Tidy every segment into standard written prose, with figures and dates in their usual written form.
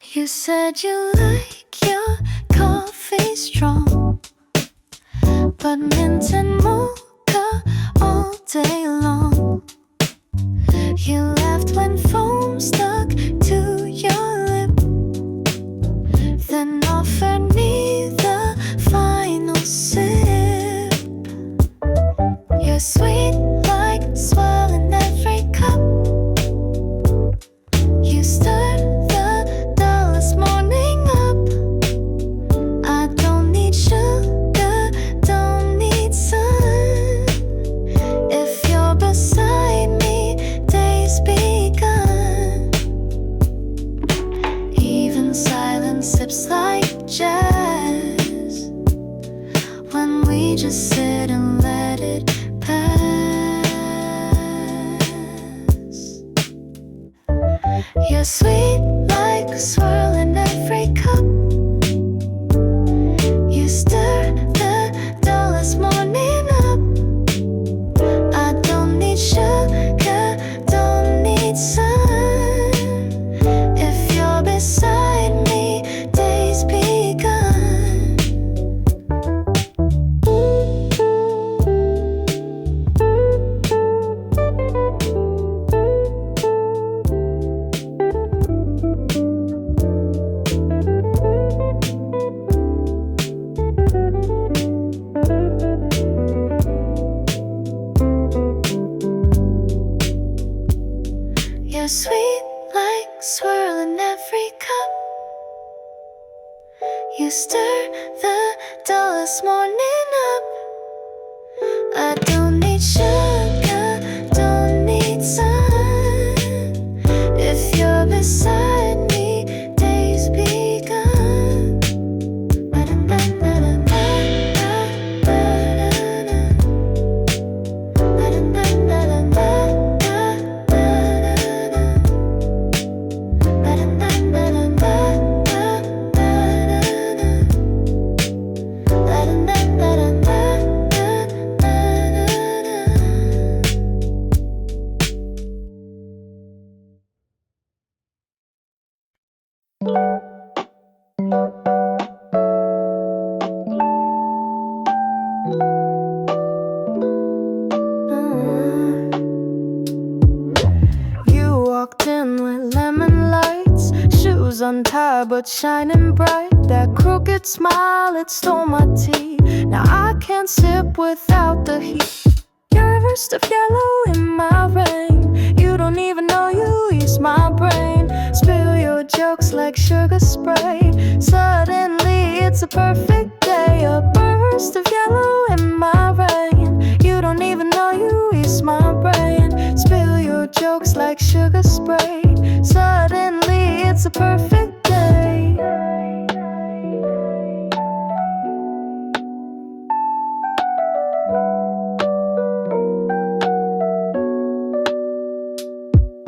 You said you like your coffee strong, but mint and mocha all day long. You laughed when foam stuck to your lip, then offered me the final sip. You're sweet like swell in every cup. You stirred the dullest morning up. I don't need sugar, don't need sun. If you're beside me, day's begun. Even silence sips like jazz when we just sit and let it pass. You're sweet like a swirl in every cup. You stir the dullest morning up. I don't need sugar, don't need sun. If you're beside me, day's begun. You're sweet like swirl in every cup. You stir the dullest morning up. I don't need sugar, don't need sun. If you're beside me, day's begun. You walked in with lemon lights, shoes untied but shining bright. That crooked smile, it stole my tea. Now I can't sip without the heat. You're a burst of yellow in my rain. You don't even know you ease my brain. Spill your jokes like sugar spray. Suddenly it's a perfect day. A burst of yellow in my rain. You don't even know you ease my brain. Spill your jokes like sugar spray. Suddenly it's a perfect day.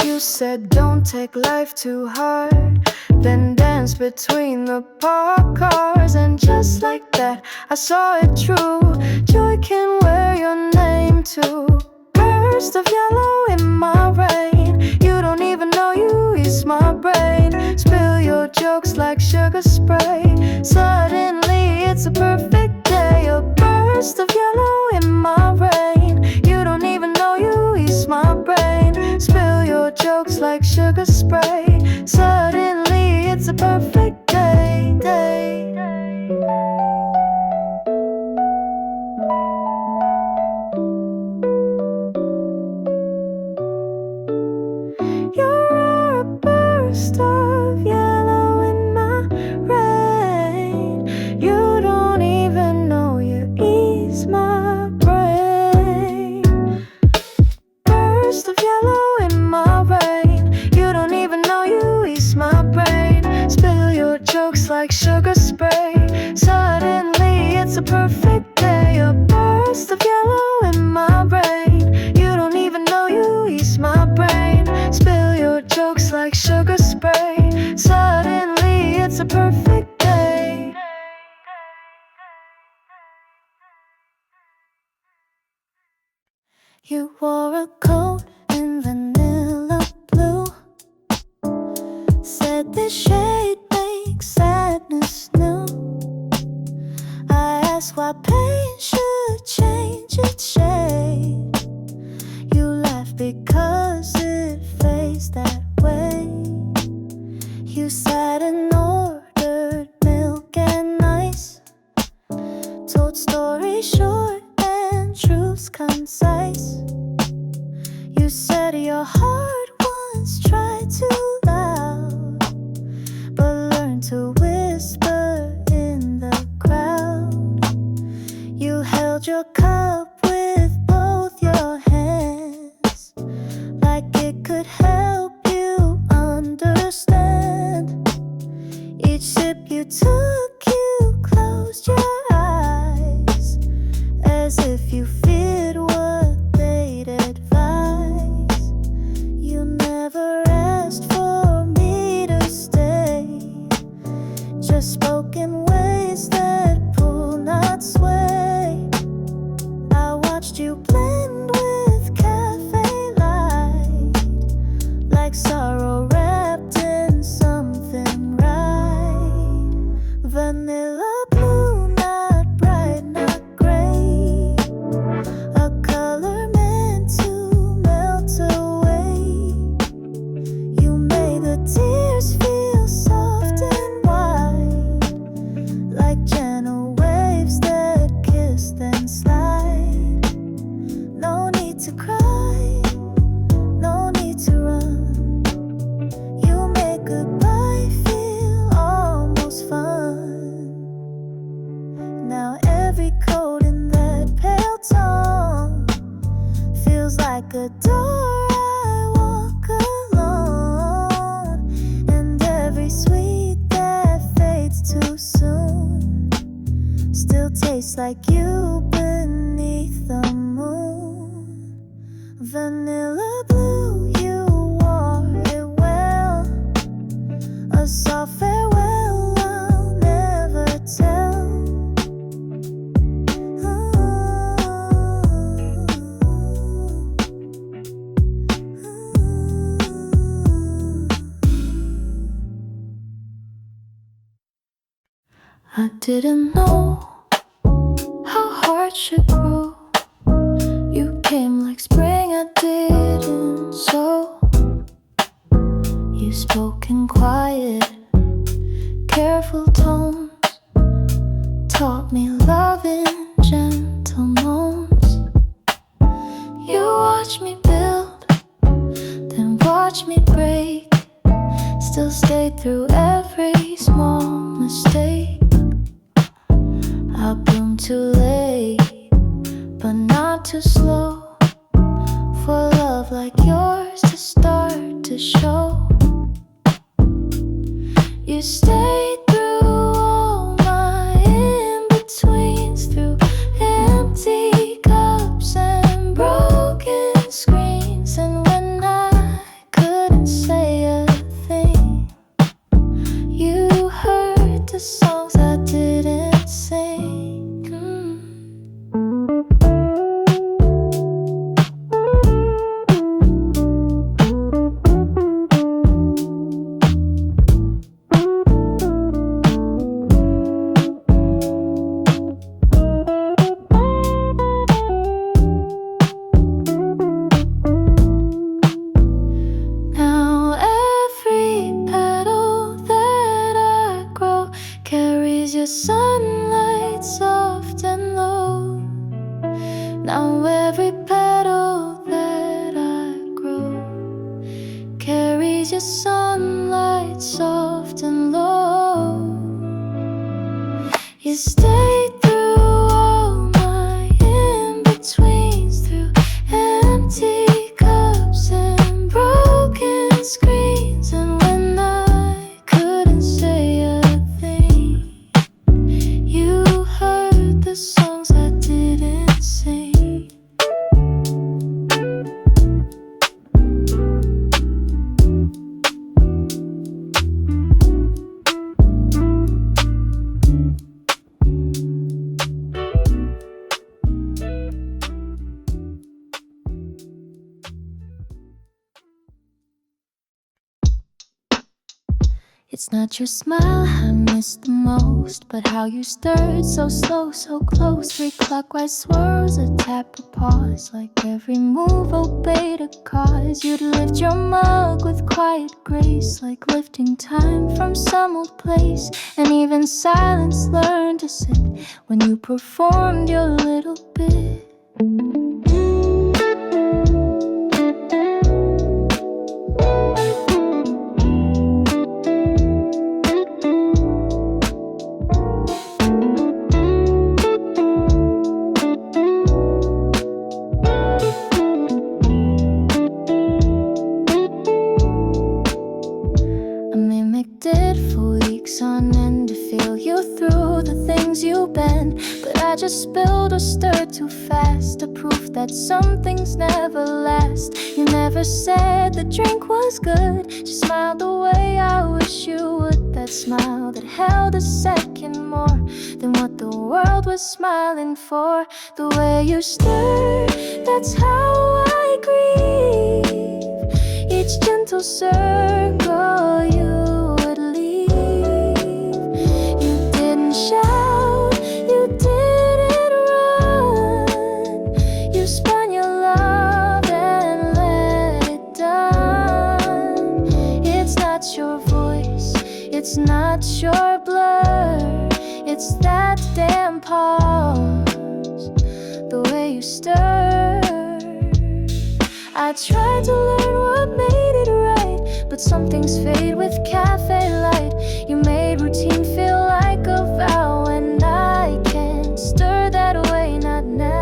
You said don't take life too hard, then dance between the parked cars. And just like that, I saw it true. Joy can wear your name too. Burst of yellow in my rain. You don't even know you ease my brain. Spill your jokes like sugar spray. Suddenly it's a perfect day. A burst of yellow in my rain. You don't even know you ease my brain. Spill your jokes like sugar spray. Suddenly it's a perfect day, day. You're a burst of yellow in my rain. You don't even know you ease my brain. Burst of yellow in my rain. You don't even know you ease my brain. Spill your jokes like sugar spray. Suddenly it's a perfect day. A burst of yellow in my brain. You don't even know you ease my brain. Spill your jokes like sugar spray. Suddenly it's a perfect day. You wore a coat in vanilla blue. Said that this shade makes sadness new. I ask why pain should change its shade. You laugh because it fades that way. You sat and ordered milk and ice, told stories short and truths concise. You said your heart once tried too loud, but learned to whisper in the crowd. You held your cup with both your hands, like it could help you understand. Each sip you took, you closed your eyes, as if you feared what they'd advise. You never asked for me to stay, just spoke in ways that pull, not sway. I watched you blend with cafe light, like sorrow wrapped in something right. Vanilla blue, not bright, not gray, a color meant to melt away. You made the tears feel soft and wide, like gentle waves that kiss then slide. No need to cry, no need to run. You make goodbye feel almost fun. Now every coat in that pale tone feels like a door I walk alone, and every sweet that fades too soon still tastes like you beneath the moon. Vanilla blue, you wore it well, a soft farewell I'll never tell. I didn't know how hard should grow. You came like spring, I didn't sow. You spoke in quiet, careful tones, taught me love in gentle moans. You watched me build, then watched me break, still stayed through every small mistake. I bloomed too late, but not too slow, for love like yours to start to show. You stayed through all my in-betweens, through empty cups and broken screens, and when I couldn't say a thing, you heard the songs I didn't sing. Now every petal that I grow carries your sunlight soft and low. Now every petal that I grow carries your sunlight soft and low. You stayed through all my in-betweens, through empty cups and broken screens, and when I couldn't say a thing, you heard the songs I didn't sing. It's not your smile I miss the most, but how you stirred so slow, so close. 3 clockwise swirls, a tap, a pause, like every move obeyed a cause. You'd lift your mug with quiet grace, like lifting time from some old place. And even silence learned to sit when you performed your little bit. I just spilled or stirred too fast, a proof that some things never last. You never said the drink was good, just smiled the way I wish you would. That smile that held a second more than what the world was smiling for. The way you stirred, that's how I grieve. Each gentle circle you would leave. You didn't shout, you didn't It's not your blur, it's that damn pause, the way you stir. I tried to learn what made it right, but some things fade with cafe light. You made routine feel like a vow, and I can't stir that way, not now.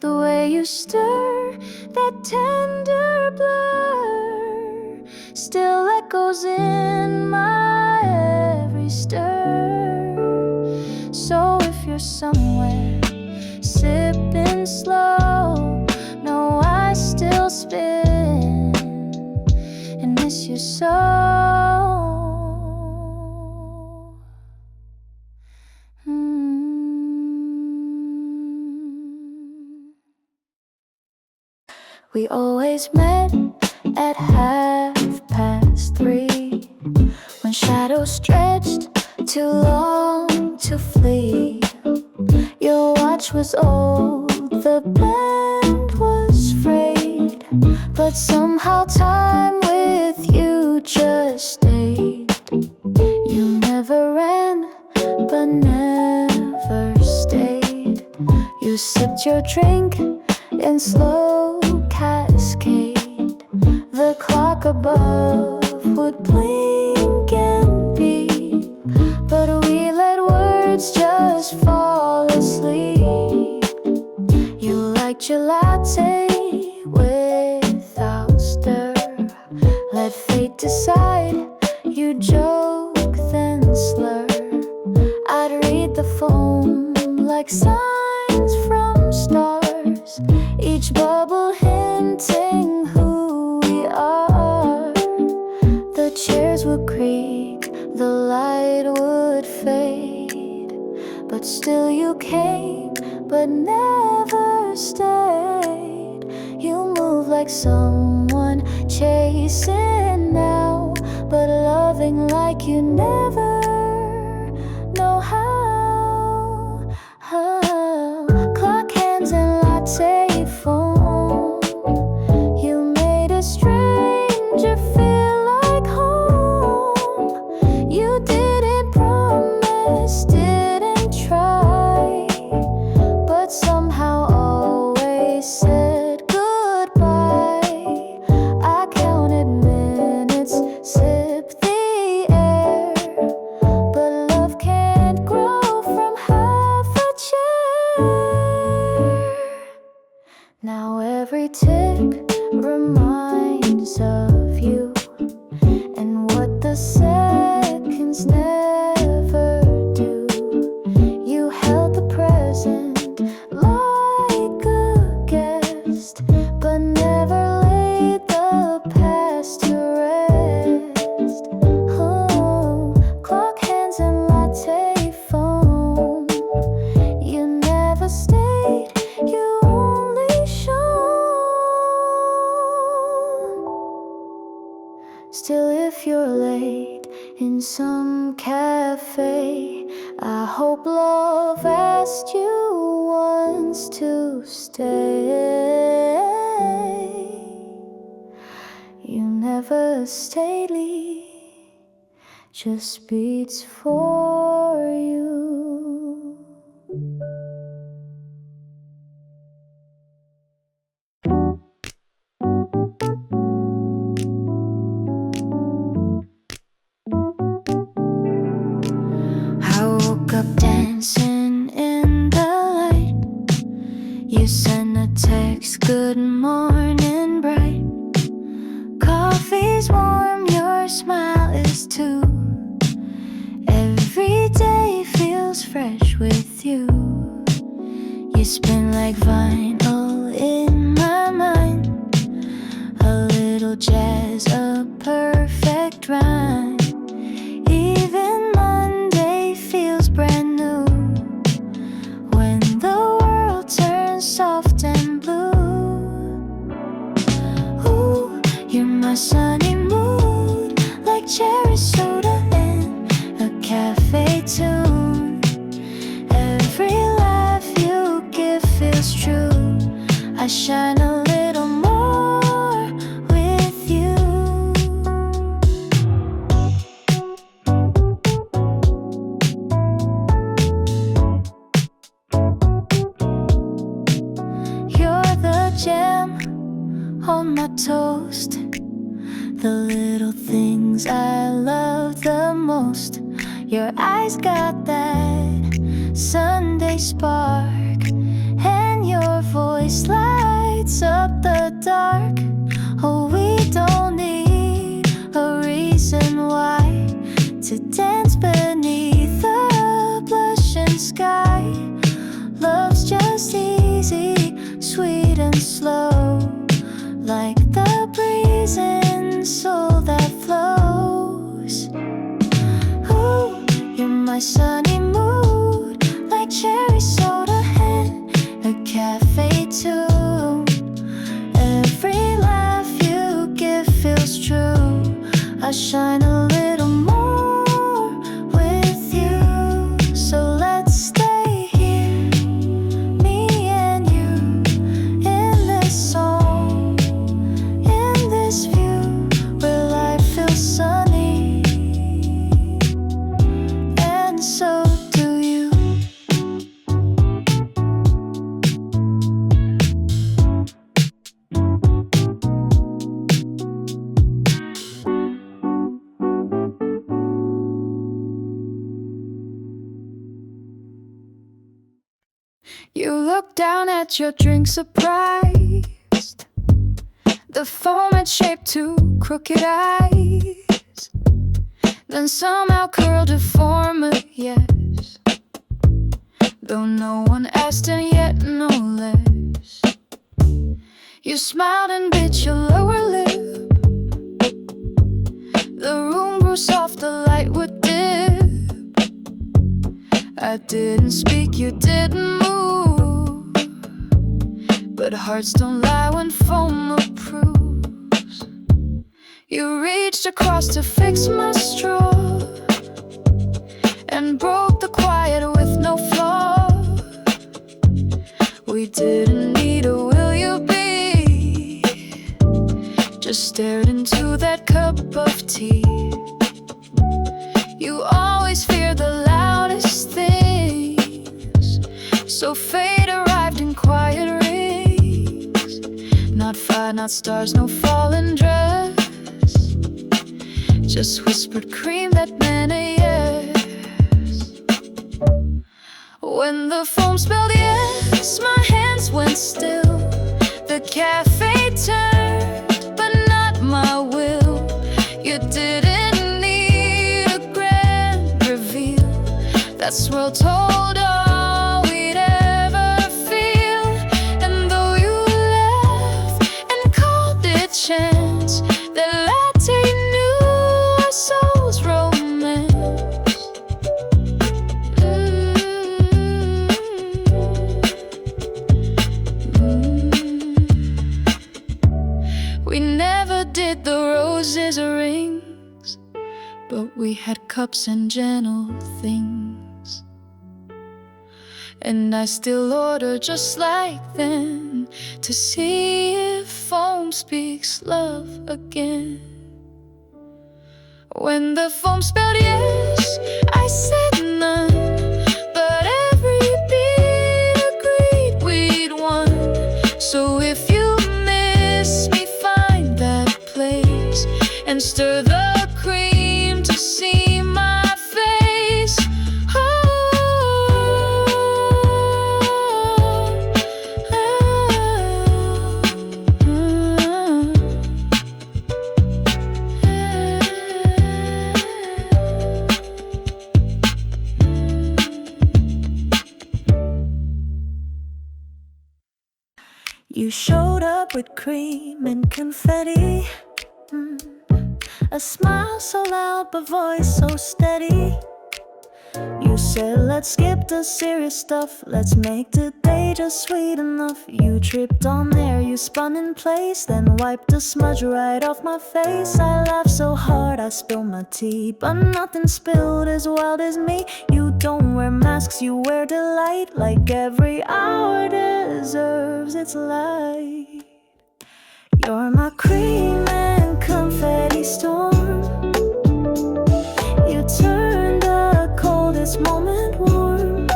The way you stir, that tender blur, still echoes in my every stir. So if you're somewhere sipping slow, know I still spin and miss you so. We always met at 3:30, when shadows stretched too long to flee. Your watch was old, the band was frayed, but somehow time with you just stayed. You never ran, but never stayed. You sipped your drink in slow cascade. The clock above would blink and beep, but we let words just fall asleep. You liked your latte without stir, let fate decide. You joke then slur. I'd read the foam like signs from stars, each bubble hinting who we are. The chairs would creak, the light would fade, but still you came, but never stayed. You move like someone chasing now, but loving like you never know how. Clock hands and latte foam, you made a stranger feel like home. You didn't promise, didn't try, but somehow always said goodbye. I counted minutes, sipped the air, Still, if you're late in some cafe, I hope love asked you once to stay. You never stayed, just beats for you. I woke up dancing in the light. You sent a text, good morning, bright. Coffee's warm, your smile is too. Every day feels fresh with you. You spin like vinyl in my mind. A little jazz, a perfect rhyme. Even Monday feels brand new when the world turns soft and blue. Ooh, you're my sunny mood, like cherry soda in a cafe tune. Every laugh you give feels true. I shine a little more with you. You're the jam on my toast, the little things I love the most. Your eyes got that Sunday spark, and your voice lights up the dark. Oh, we don't need a reason why to dance beneath the blushing sky. Love's just easy, sweet and slow, like the breeze in soul that flows. Ooh, you're my sunny mood, like cherry soda in a cafe tune. Every laugh you give feels true. I shine a little more with you. So let's stay here, me and you, in this song, in this view, where life feels sunny, and so do you. You look down at your drink surprised. The foam had shaped two crooked eyes, then somehow curled to form a yes. Though no one asked and yet no less. You smiled and bit your lower lip. The room grew soft, the light would dip. I didn't speak, you didn't move, but hearts don't lie when foam approves. You reached across to fix my straw and broke the quiet with no flaw. We didn't need a will you be, just stared into that cup of tea. You always fear the loudest things, so fate arrived in quiet rings. Not fire, not stars, no fallen dress, just whispered cream that meant a yes. When the foam spelled yes, my hands went still. The cafe turned, but not my will. You didn't need a grand reveal. That swirl told all we'd ever feel. And though you laughed and called it chance, that latte knew our souls' romance. We never did the roses his rings, but we had cups and gentle things. And I still order just like then, to see if foam speaks love again. When the foam spelled yes, I said none, but every beat agreed we'd won. So if you miss me, find that place and stir the cream to see my face. You showed up with cream and confetti, a smile so loud but voice so steady. You said let's skip the serious stuff, let's make today just sweet enough. You tripped on there, you spun in place, then wiped the smudge right off my face. I laughed so hard I spilled my tea, but nothing spilled as wild as me. You don't wear masks, you wear delight, like every hour deserves its light. You're my cream and confetti storm. You turned the coldest moment warm.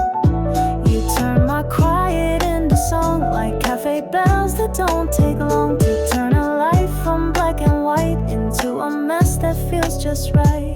You turn my quiet into song, like cafe bells that don't take long to turn a life from black and white into a mess that feels just right.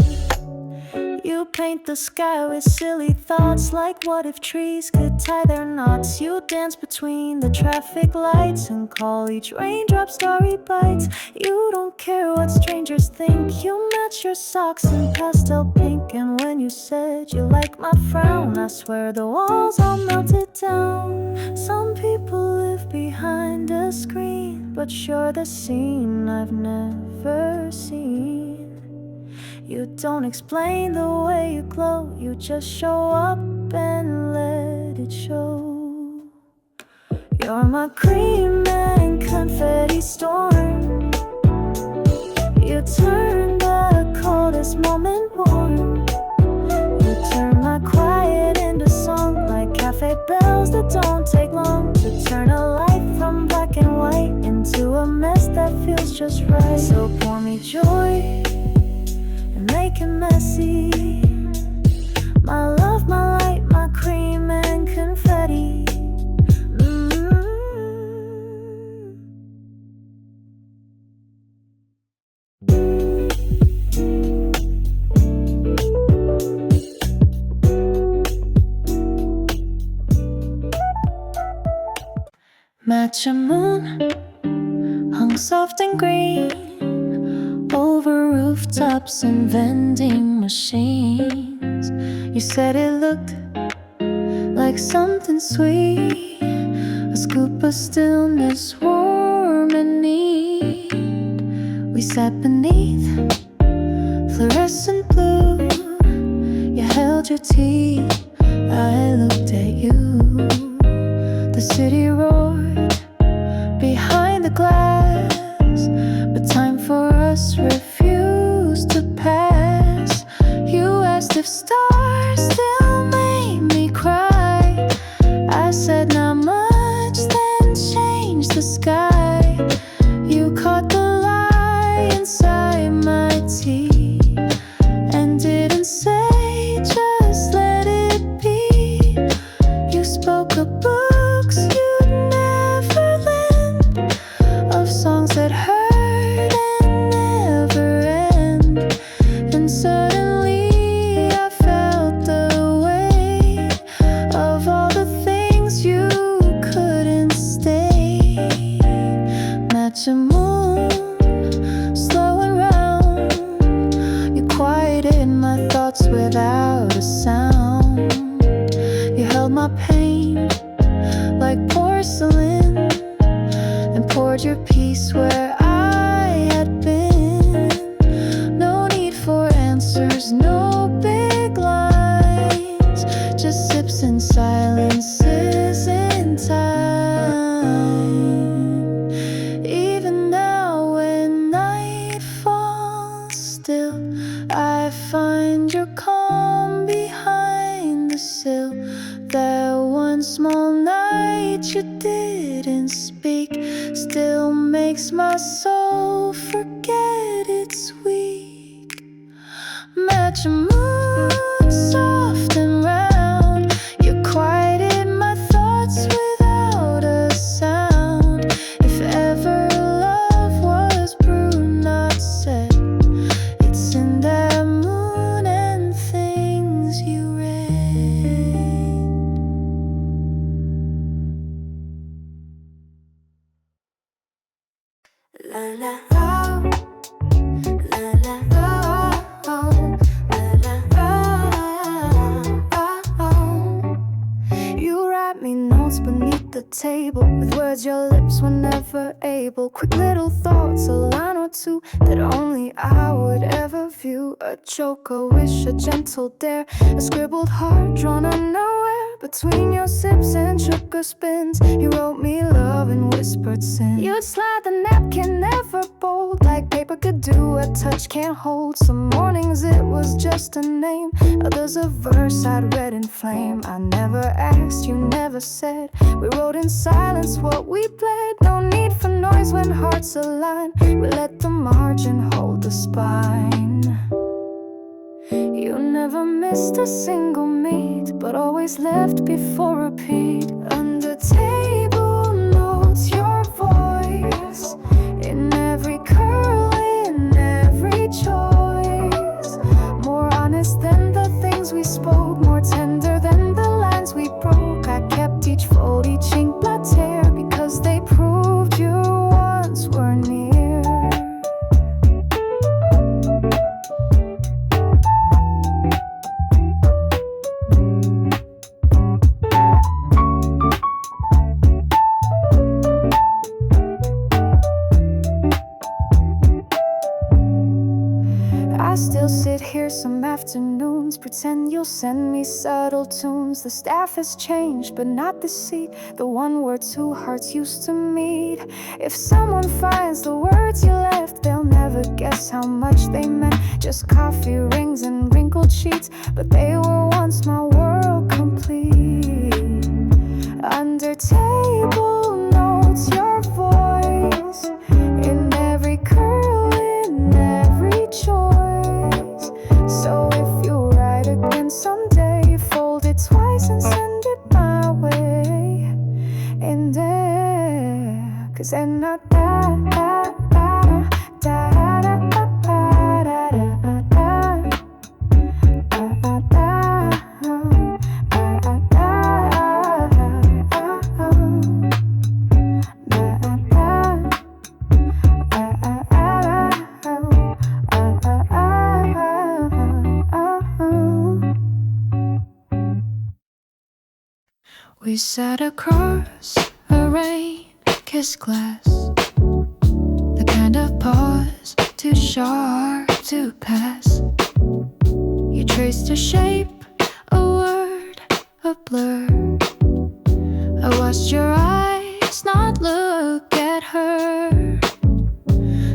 You paint the sky with silly thoughts, like what if trees could tie their knots. You dance between the traffic lights and call each raindrop starry bites. You don't care what strangers think, you match your socks in pastel pink. And when you said you like my frown, I swear the walls all melted down. Some people live behind a screen, but you're the scene I've never seen. You don't explain the way you glow, you just show up and let it show. You're my cream and confetti storm. You turn the coldest moment warm. You turn my quiet into song, like cafe bells that don't take long to turn a life from black and white into a mess that feels just right. So pour me joy, make it messy. My love, my light, my cream and confetti. Matcha moon hung soft and green over rooftops and vending machines. You said it looked like something sweet, a scoop of stillness, warm and neat. We sat beneath fluorescent blue. You held your tea, I looked at you. The city roared behind the glass, but time for us refused to pass. You asked if stars still made me cry. I said not much, then changed the sky. You caught the lie inside my tea and didn't say just let it be. You spoke of books you'd never lend, of songs that hurt and never end. Then suddenly I felt the weight of all the things you couldn't stay. Matcha moon, slow and round. You quieted my thoughts without a sound. You held my pain like porcelain and poured your peace where I had been. No need for answers, no big lines, just sips and silences in time. Even now when night falls, still. I find your calm behind the sill. That one small night you didn't speak still makes my soul forget it's weak. Match your mood, soft and round. You quieted my thoughts without a sound. If ever love was brewed, not said, it's in that moon and things you read. La la la, la la la, la la la. You write me notes beneath the table with words your lips were never able. Quick little thoughts, a line or two that only I would ever view. A joke, a wish, a gentle dare, a scribbled heart drawn unaware. Between your sips and sugar spins, you wrote me love and whispered sin. You'd slide the napkin, never bold, like paper could do, a touch can't hold. Some mornings it was just a name, others a verse I'd read in flame. I never asked, you never said. We wrote in silence what we bled. No need for noise when hearts align. We let the margin hold the spine. You never missed a single meet, but always left before repeat. Under table notes, your voice in every curl, in every choice. More honest than the things we spoke, more tender than the lines we broke. I kept each fold, each ink blot tear, because they proved you once were near. I still sit here some afternoons, pretend you'll send me subtle tunes. The staff has changed, but not the seat, the one where two hearts used to meet. If someone finds the words you left, they'll never guess how much they meant. Just coffee rings and wrinkled sheets, but they were once my world complete. Under table notes, your voice in every curl, in every choice. So if you write again someday, fold it twice and send it my way. And there, 'cause then I We sat across a rain-kissed glass, the kind of pause too sharp to pass. You traced a shape, a word, a blur. I watched your eyes not look at her.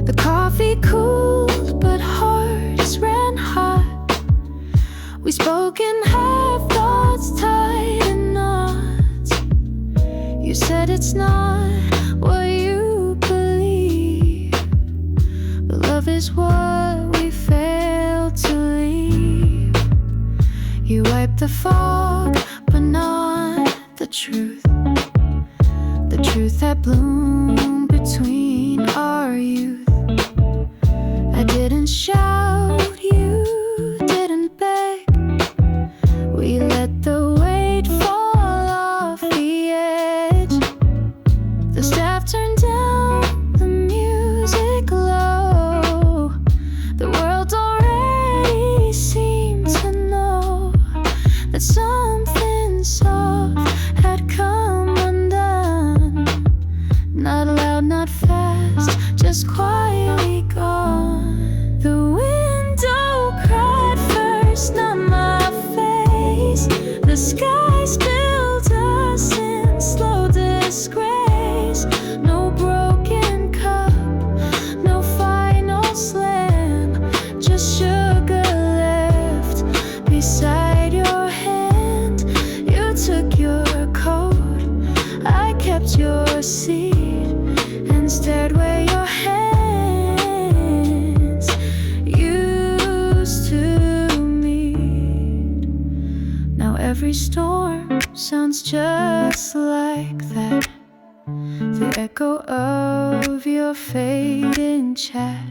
The coffee cooled, but hearts ran hot. We spoke in half thoughts tied in knots. You said it's not what you believe, but love is what we fail to leave. You wiped the fog, but not the truth that bloomed between our youth. I didn't shout, you didn't beg. We let the weight fall off the edge. The staff turned down the music low. The world already seemed to know that something soft had come undone. Not loud, not fast, just quietly gone. The every storm sounds just like that. The echo of your fading chat,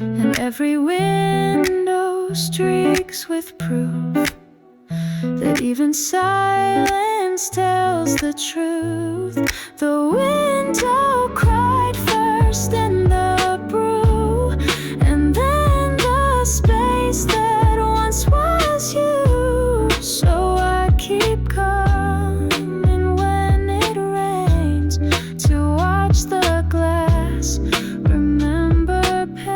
and every window streaks with proof that even silence tells the truth. The window cried first in the brew, and then the space that once was you. So I keep coming when it rains to watch the glass remember pains.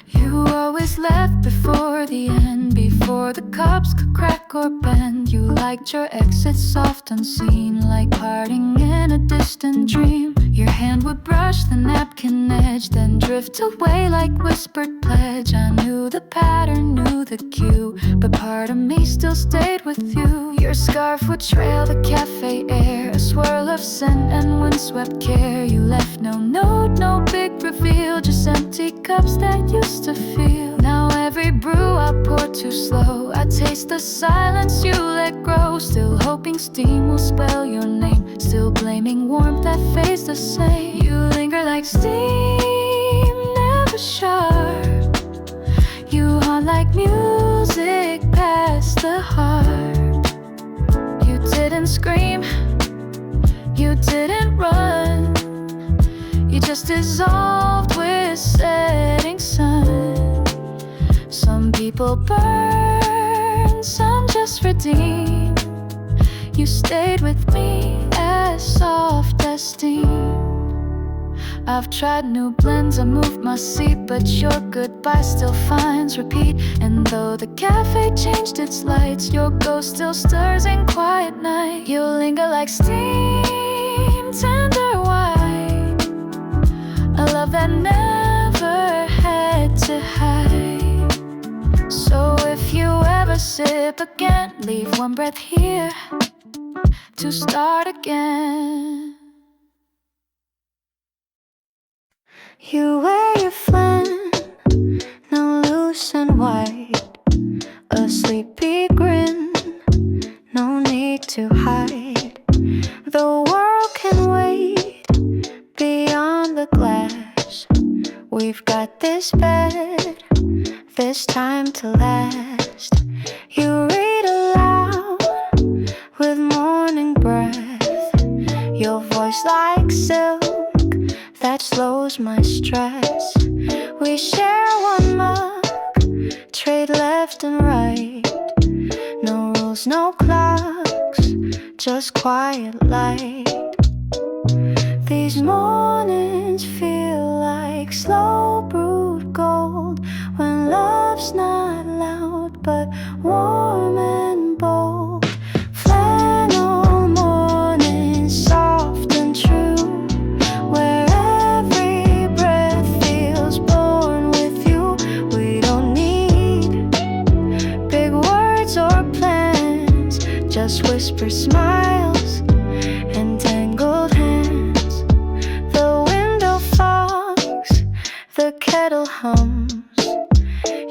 You always left before the end, before the cups could crack or bend. You liked your exit soft unseen, like parting in a distant dream. Your hand would brush the napkin edge, then drift away like whispered pledge. I knew the pattern, knew the cue, but part of me still stayed with you. Your scarf would trail the cafe air, a swirl of scent and windswept care. You left no note, no big reveal, just empty cups that used to feel. Now every brew I pour too slow, I taste the silence you let grow. Still hoping steam will spell your name, still blaming warmth that fades the same. You linger like steam, never sharp. You haunt like music past the heart. You didn't scream, you didn't run, you just dissolved with setting sun. Some people burn, some just redeem. You stayed with me as soft as steam. I've tried new blends, I moved my seat, but your goodbye still finds repeat. And though the cafe changed its lights, your ghost still stirs in quiet night. You linger like steam, tender white, a love that never had to hide. So if you ever sip again, leave one breath here to start again. You wear your phlegm, now loose and white, a sleepy grin, no need to hide. The world can wait beyond the glass. We've got this bed, this time to last. You read aloud with morning breath, your voice like silk that slows my stress. We share one mug, trade left and right. No rules, no clocks, just quiet light. These mornings feel like slow brewed gold, when love's not loud but warm and bold. Flannel mornings, soft and true, where every breath feels born with you. We don't need big words or plans, just whisper smiles and tangled hands. The window fogs, the kettle hums.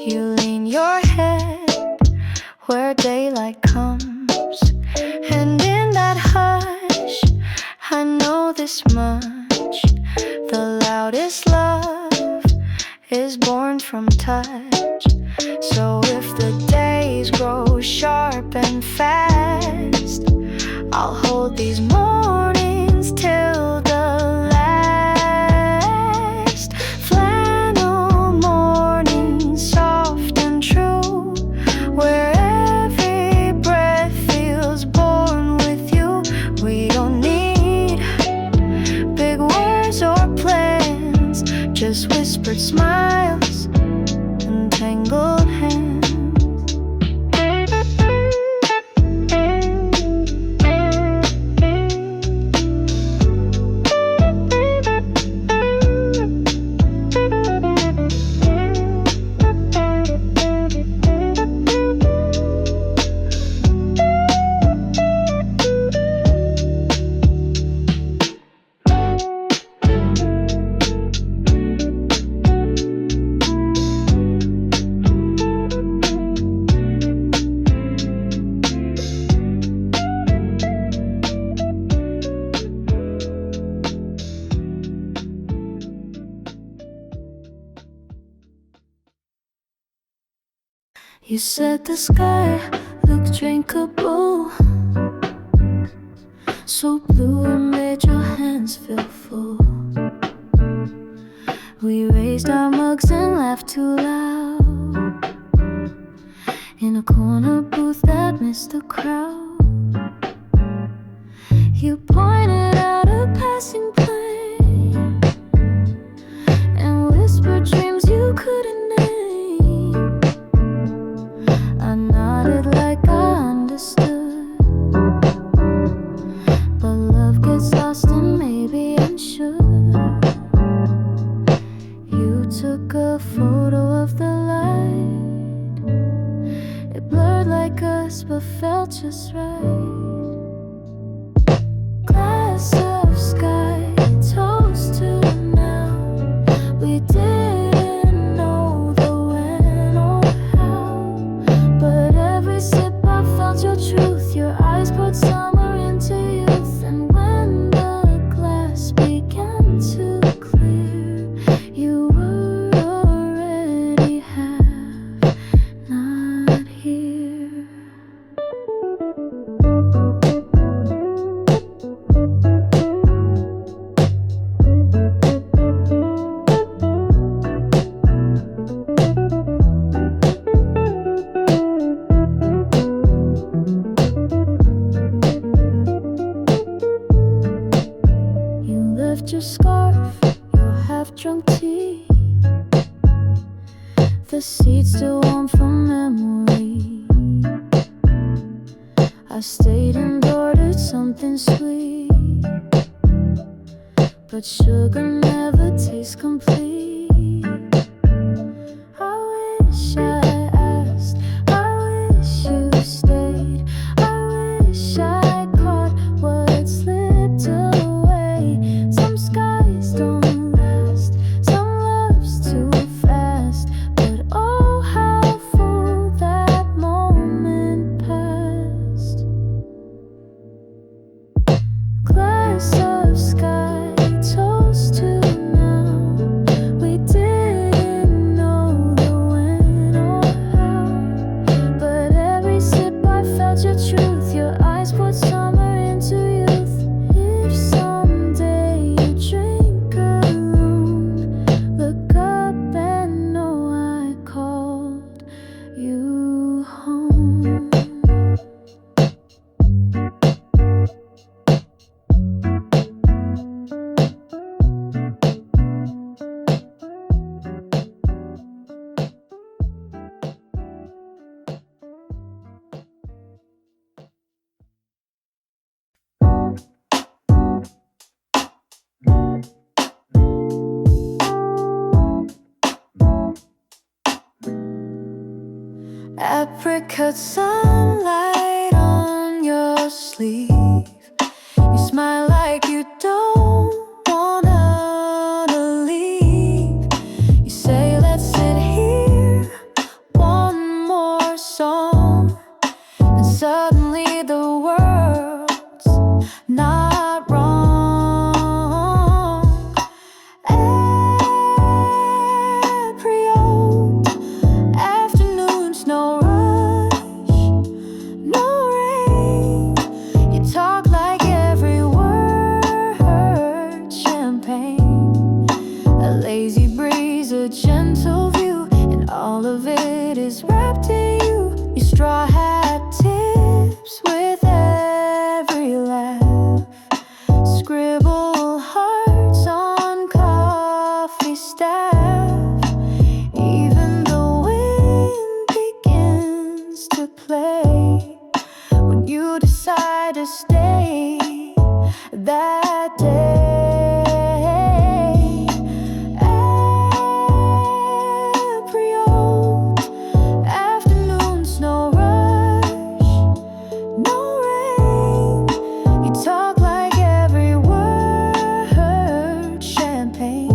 You lean your head where daylight comes, and in that hush I know this much: the loudest love is born from touch. So if the days grow sharp and fast, I'll hold these mornings till the last. Flannel mornings, soft and true, where every breath feels born with you. We don't need big words or plans, just whispered smiles and tangled hands. You said the sky looked drinkable, so blue it made your hands feel full. We raised our mugs and laughed too loud in a corner booth that missed the crowd. You pointed out a passing plane and whispered dreams you couldn't name. I nodded like I understood, but love gets lost and maybe unsure. You took a photo of the light. It blurred like us but felt just right. Glass of sky, toast to now. We didn't know the when or how, but every sip I felt your truth. Your eyes poured summer into youth, and when the glass began to clear, you were already half not here. You left your scarf, your half-drunk tea, the seat still warm from memory. I stayed and ordered something sweet, but sugar never tastes complete. I wish I asked, I wish you stayed, I wish I caught what slipped away. Some skies don't last, some love's too fast, but oh how full that moment passed. Glass of sky, toast to now. We didn't know the when or how, but every sip I felt your truth. Your eyes poured summer into youth. If someday you drink alone, look up and know I called you home. Apricot sunlight on your sleeve. You smile like you don't wanna leave. You say let's sit here, one more song, and suddenly the world's not wrong. April afternoons, no rush, no rain. You talk like every word champagne. A lazy breeze, a gentle view, and all of it is wrapped in you. Your straw hat tips with every laugh. Scribble hearts on coffee staff. Even the wind begins to play when you decide to stay that day. April afternoons, no rush, no rain. You talk like every word champagne.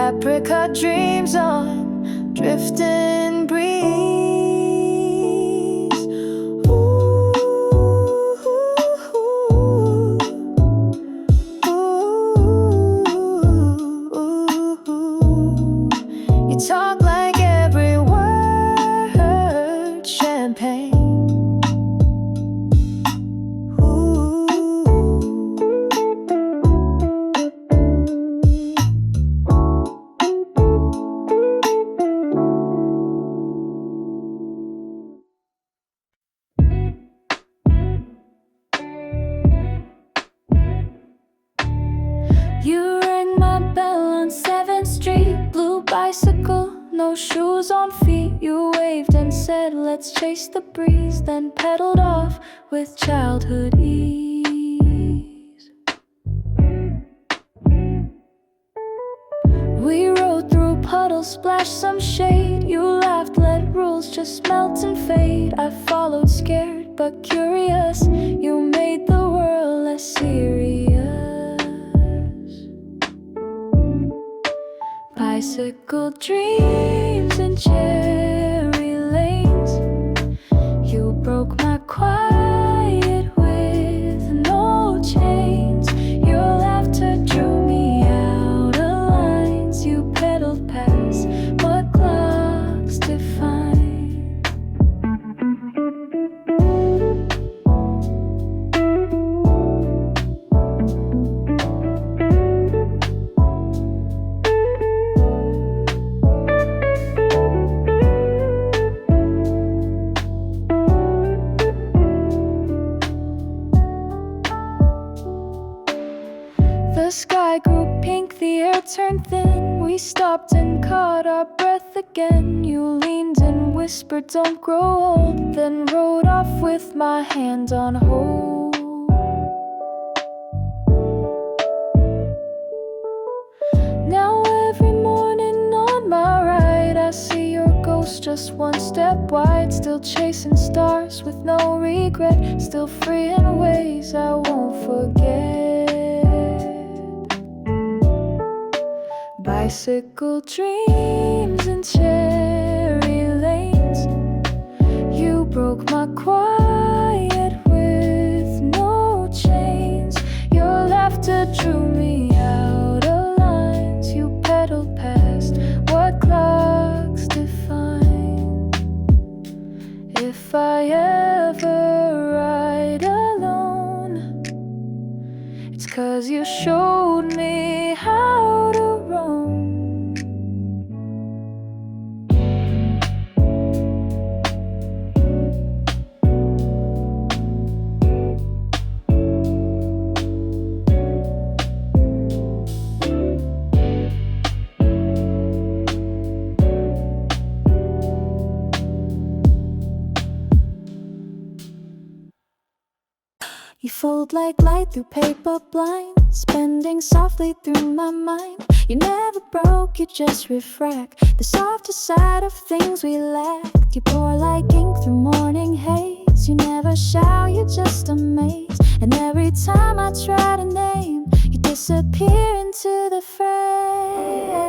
apricot dreams on drifting breeze. Ooh, you talk like every word champagne. You rang my bell on 7th Street, blue bicycle, no shoes on feet. You waved and said, let's chase the breeze, then pedaled off with childhood ease. We rode through puddles, splashed some shade. You laughed, let rules just melt and fade. I followed, scared but curious. You made the world less serious. Bicycle dreams in cherry lanes. You broke my quiet with no chains. Your laughter drew me out of lines. You pedaled past what clocks define. The sky grew pink, the air turned thin. We stopped and caught our breath again. You leaned and whispered, don't grow old, then rode off with my hand on hold. Now every morning on my ride, I see your ghost just one step wide. Still chasing stars with no regret, still free in ways I won't forget. Bicycle dreams in cherry lanes. You broke my quiet with no chains. Your laughter drew me out of lines. You pedaled past what clocks define. If I ever ride alone, it's 'cause you showed me how to roam. You fold like light through paper blinds, bending softly through my mind. You never broke, you just refract the softer side of things we lacked. You pour like ink through morning haze. You never shout, you just amaze. And every time I try to name, you disappear into the frame.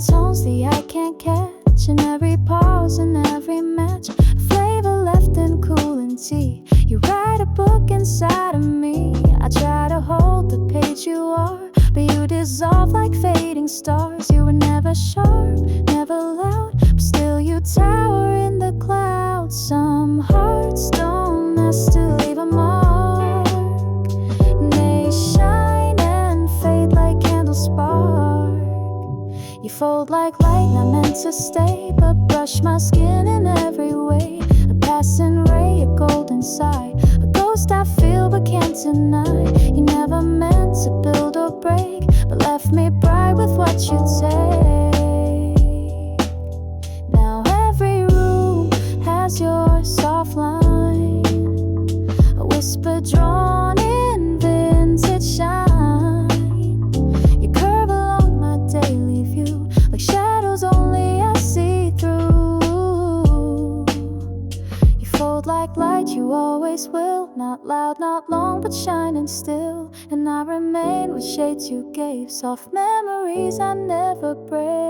Tones the eye can't catch, in every pause and every match, a flavor left in cooling tea. You write a book inside of me. I try to hold the page you are, but you dissolve like fading stars. You were never sharp, never loud, but still you tower in the clouds. Some hearts don't ask to leave a mark. They shine and fade like candle sparks. You fold like light, not meant to stay, but brush my skin in every way. A passing ray, a golden sigh, a ghost I feel but can't deny. You never meant to build or break, but left me bright with what you take. Now every room has your soft line, a whisper drawn in vintage shine. You curve along my daily view, like shadows only I see through. You cold like light, you always will. Not loud, not long, but shining still. And I remain with shades you gave, soft memories I never break.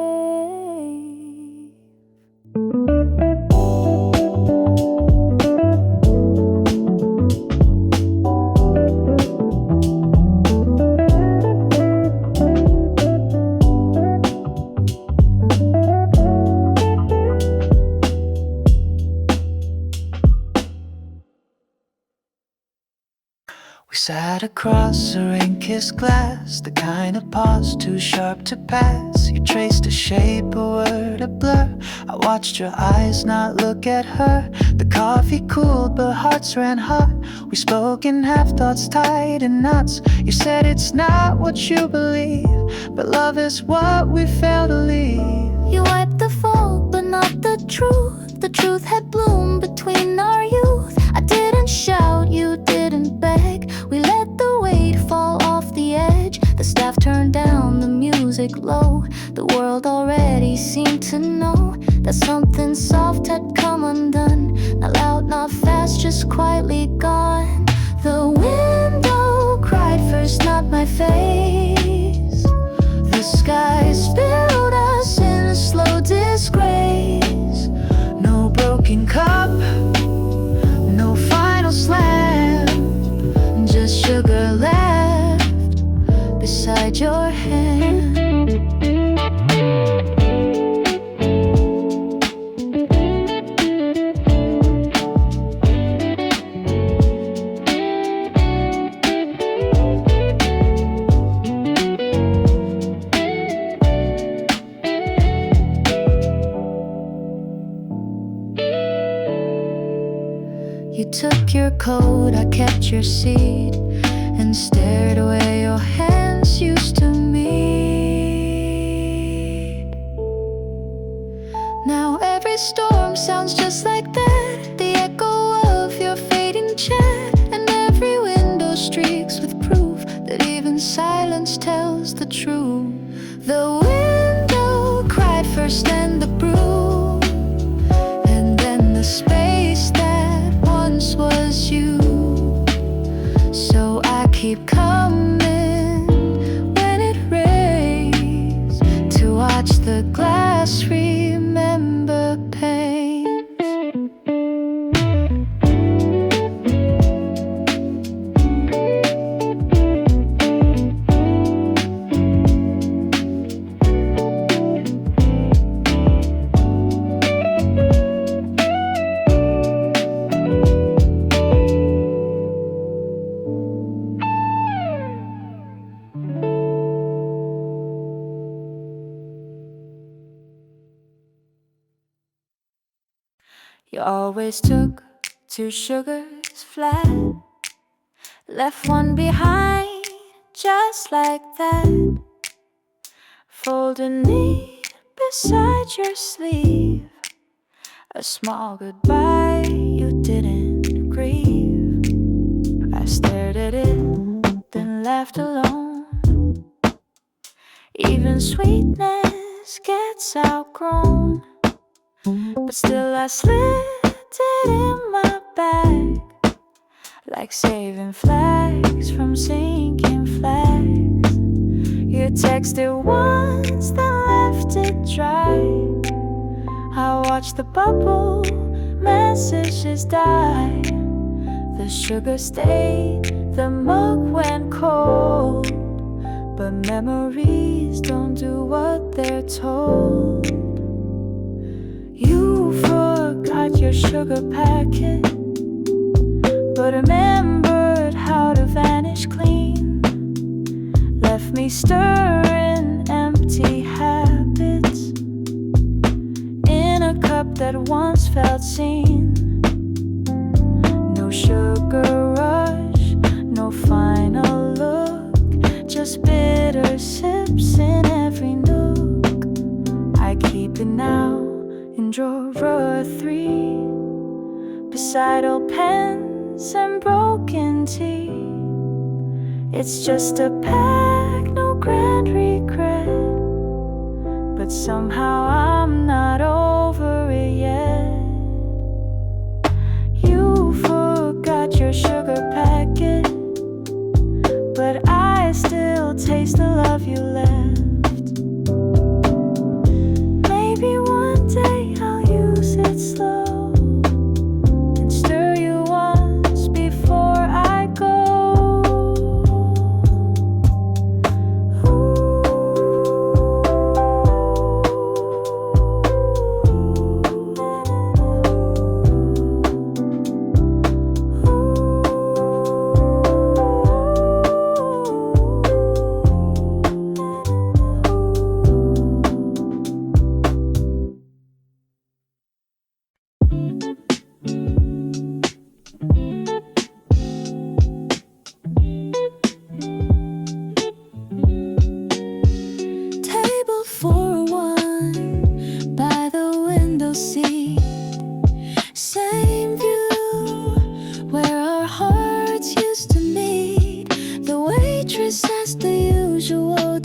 We sat across a rain-kissed glass, the kind of pause too sharp to pass. You traced a shape, a word, a blur. I watched your eyes not look at her. The coffee cooled, but hearts ran hot. We spoke in half-thoughts tied in knots. You said it's not what you believe, but love is what we fail to leave. You wiped the fog, but not the truth. The truth had bloomed between our youth. I didn't shout, you didn't beg. We let the weight fall off the edge. The staff turned down the music low. The world already seemed to know that something soft had come undone. Not loud, not fast, just quietly gone. The window cried first, not my face. The sky spilled us in a slow disgrace. No broken cup, no final slam, just sugar left beside your hand. You took your coat, I kept your seat, and stared where your hands used to meet. Now every storm sounds just like that, the echo of your fading chat. And every window streaks with proof that even silence tells the truth. The window cried first, then the brew, and then the space that once was you. So I keep coming when it rains, to watch the glass remember pain. You always took two sugars flat, left one behind just like that, folded neat beside your sleeve. A small goodbye you didn't grieve. I stared at it, then laughed alone. Even sweetness gets outgrown, but still I slipped it in my bag, like saving flags from sinking flags. You texted once, then left it dry. I watched the bubble messages die. The sugar stayed, the mug went cold, but memories don't do what they're told. You forgot your sugar packet, but remembered how to vanish clean. Left me stirring empty habits in a cup that once felt seen. No sugar rush, no final look, just bitter sips in every nook. I keep it now in drawer 3, beside old pens and broken tea. It's just a pack, no grand regret, but somehow I'm not over it yet.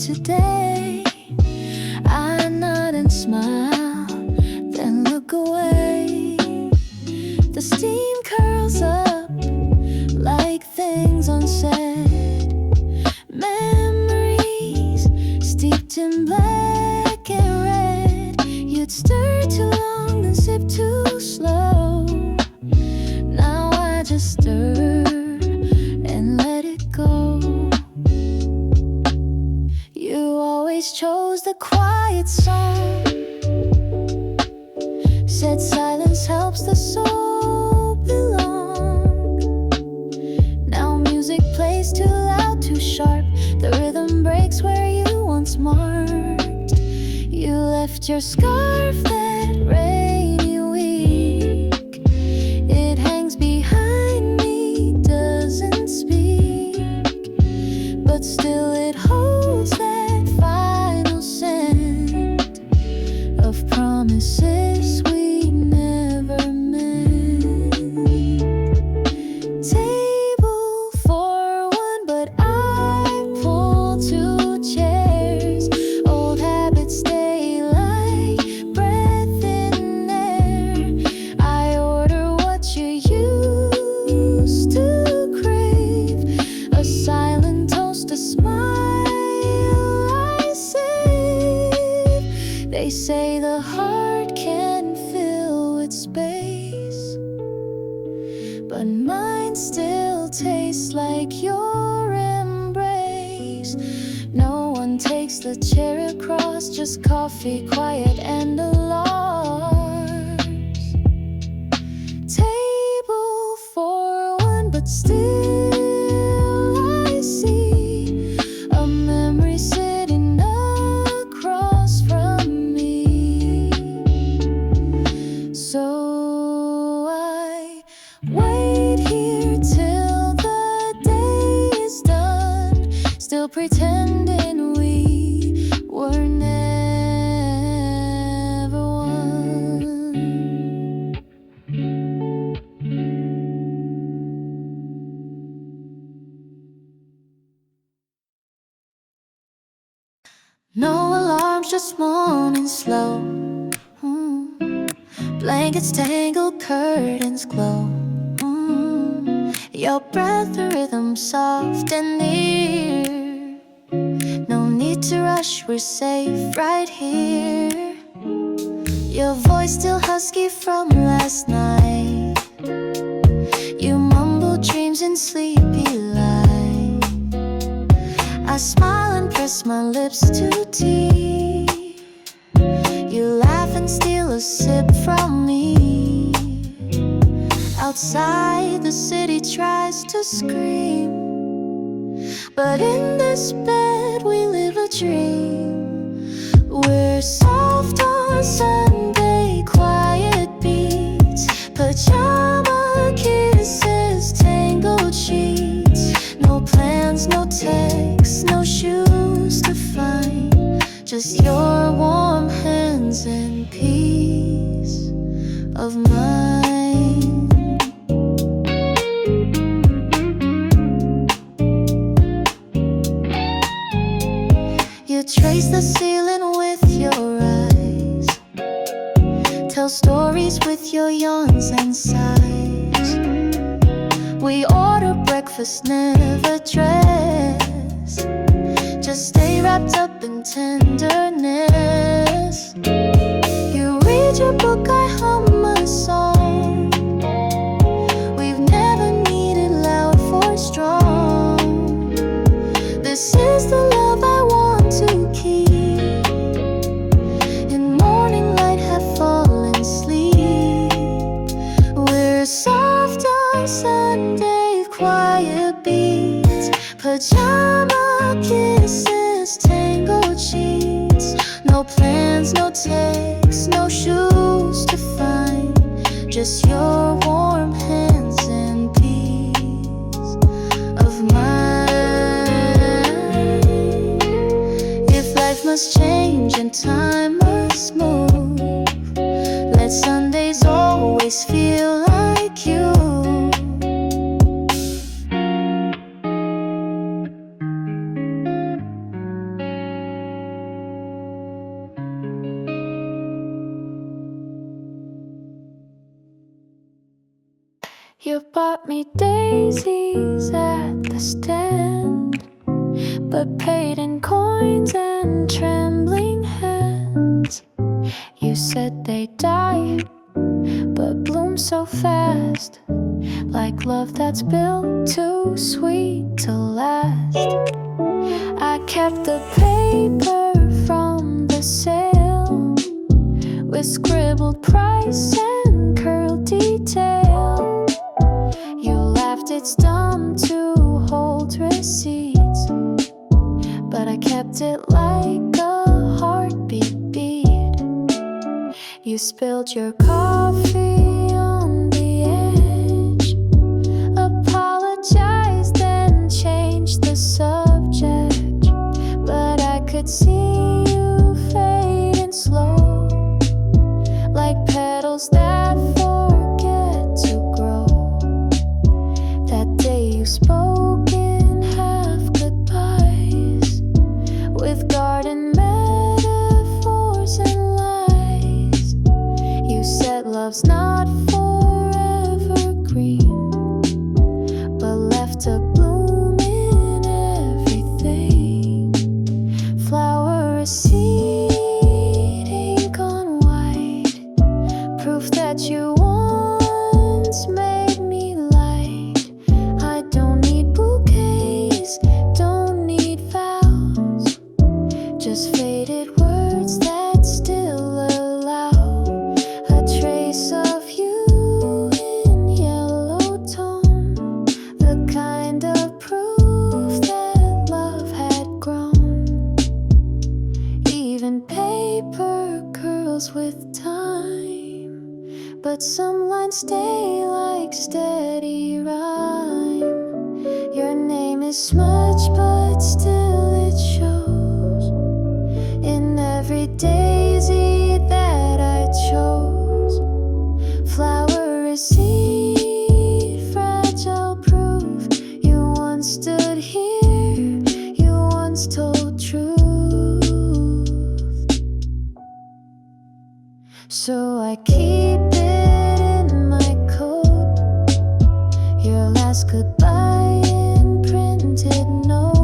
today. I nod and smile, then look away. The steam curls up like things unsaid. Memories steeped in black and red. You'd stir too long and sip too slow. Now I just stir and let it go. You always chose the quiet song, said silence helps the soul belong. Now music plays too loud, too sharp. The rhythm breaks where you once marked. You left your scarf that rainy week. It hangs behind me, doesn't speak, but still it holds that final scent of promises we never meant. Table for one, but I pull two chairs. Old habits stay like breath in air. I order what you used to crave, a silent toast, a smile I save. They say the heart can fill its space, but mine still tastes like your embrace. No one takes the chair across, just coffee, quiet, and alarms. Table for one, but still I see a memory sitting across from me. So I wait here till the day is done, still pretending we were never one. No alarms, just morning slow. Blankets tangled, curtains glow. Your breath, the rhythm soft and near. No need to rush, we're safe right here. Your voice still husky from last night. You mumble dreams in sleepy light. I smile and press my lips too deep. You laugh and steal a sip from me. Outside the city tries to scream, but in this bed we live a dream. We're soft on Sunday, quiet beats, pajama kisses, tangled sheets. No plans, no texts, no shoes to find, just your warm hands and peace of mind. You trace the ceiling with your eyes, tell stories with your yawns and sighs. We order breakfast, never dress, just stay wrapped up in tenderness. You read your book, I hum a song. We've never needed loud for strong. This is the love I want to keep. In morning light have fallen asleep. We're soft on Sunday, quiet beats, pajama kisses, tangled sheets. No plans, no texts, no shoes to find, just your warm hands and peace of mind. If life must change and time must move, let Sundays always feel like you. bought me daisies at the stand, but paid in coins and trembling hands. You said they die, but bloom so fast, like love that's built too sweet to last. I kept the paper from the sale, with scribbled price and curled detail. You laughed, it's dumb to hold receipts, but I kept it like a heartbeat beat. You spilled your coffee on the edge, apologized, then changed the subject, but I could see you fading slow, like petals that forget to grow. That day you spoke in half goodbyes, with garden metaphors and lies. You said love's not forever green, but left a bloom in everything. Flower, a seed, ink on white, proof that you once made me light. I don't need bouquets, don't need vows, just faded words that still allow a trace of you in yellow tone, the kind of proof that love had grown. Even paper curls with time, but some lines stay like steady rhyme. Your name is smudged, but still it shows in every daisy that I chose. Flower, a seed, fragile proof. You once stood here, you once told truth. So I keep it in my coat, your last goodbye in printed note.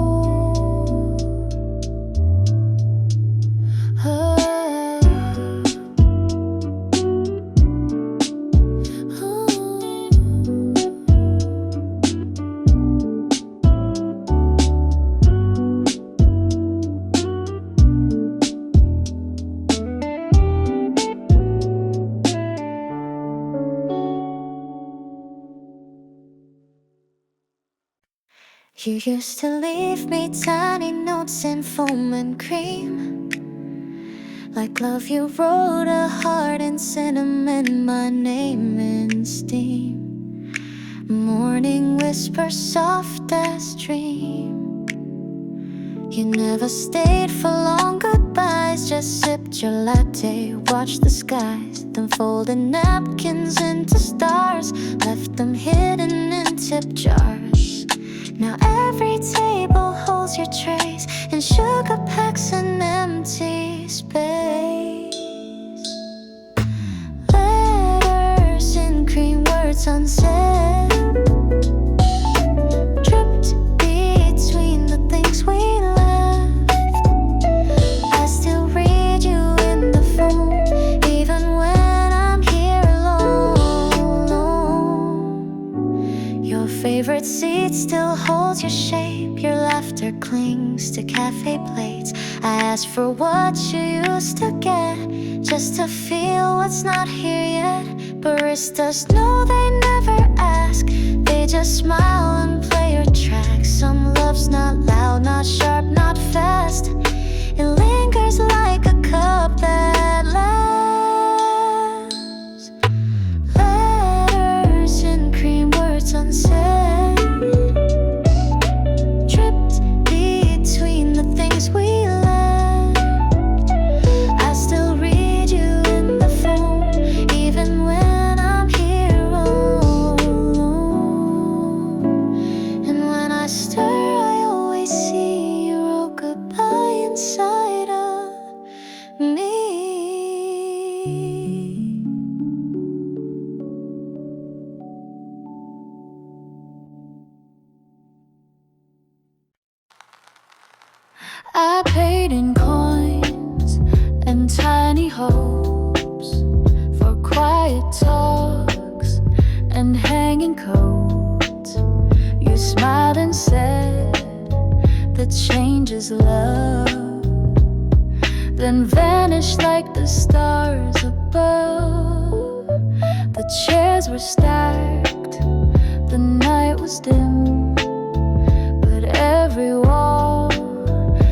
You used to leave me tiny notes in foam and cream, like love you wrote a heart in cinnamon, my name in steam. Morning whisper soft as dream. You never stayed for long goodbyes, just sipped your latte, watched the skies, then folded napkins into stars, left them hidden in tip jars. Now every table holds your trays, and sugar packs an empty space. Letters in cream, words unsaid, dripped between the things we left. I still read you in the phone, even when I'm here alone. Your favorite seat still holds your shape, your laughter clings to cafe plates. I ask for what you used to get, just to feel what's not here yet. Baristas know they never ask, they just smile and play your track. Some love's not loud, not sharp, not fast. It lingers like a cup that lasts. Letters in cream, words unsaid, dripped between the things we left. I still read you in the phone, even when I'm here alone. And when I stir, I always see I paid in coins and tiny hopes for quiet talks and hanging coats. You smiled and said that change is love, then vanished like the stars above. The chairs were stacked, the night was dim, but every wall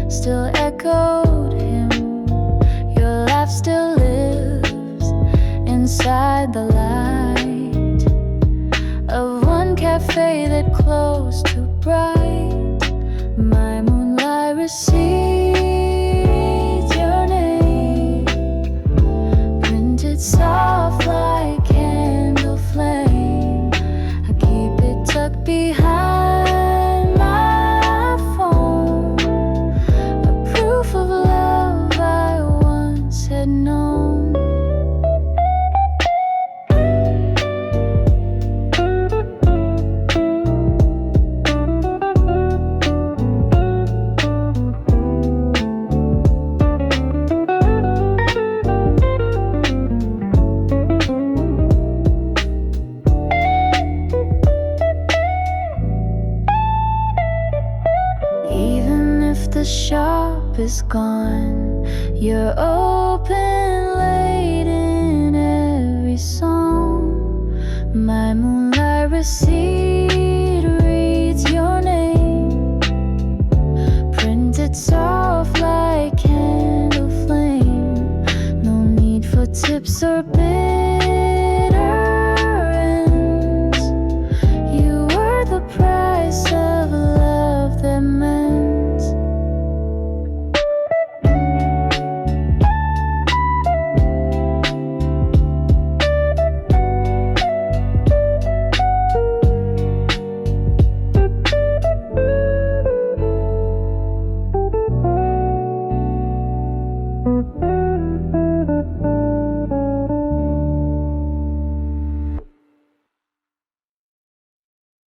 still echoed him. Your laugh still lives inside the light of one cafe that closed too bright. My moonlight received your name, printed soft like candle flame. I keep it tucked behind my phone, a proof of love I once had known. Even if the shop is gone, you're open late in every song. My moonlight receives